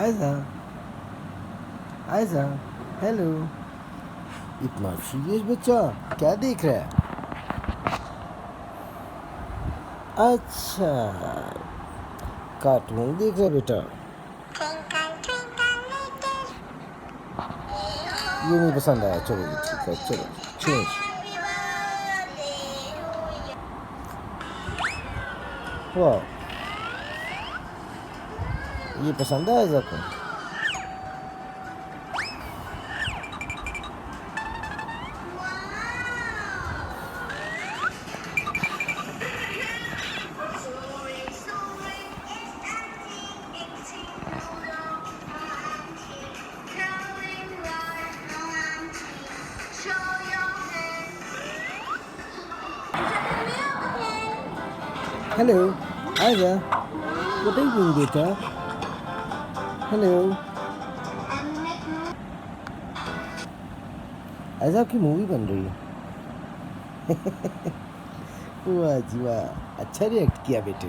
Aiza, Aiza, hello. इतना serious बच्चा, क्या देख रहा है? अच्छा, कार्टून देख रहा है बेटा। ये नहीं पसंद आया, चलो जी ठीक है, चलो चेंज। वाह, ये पसंद आया जाको? हेलो, आजा। What are you doing बेटा? हेलो। ऐसा आपकी मूवी बन रही है। वाह जी वाह, अच्छा रिएक्ट किया बेटे।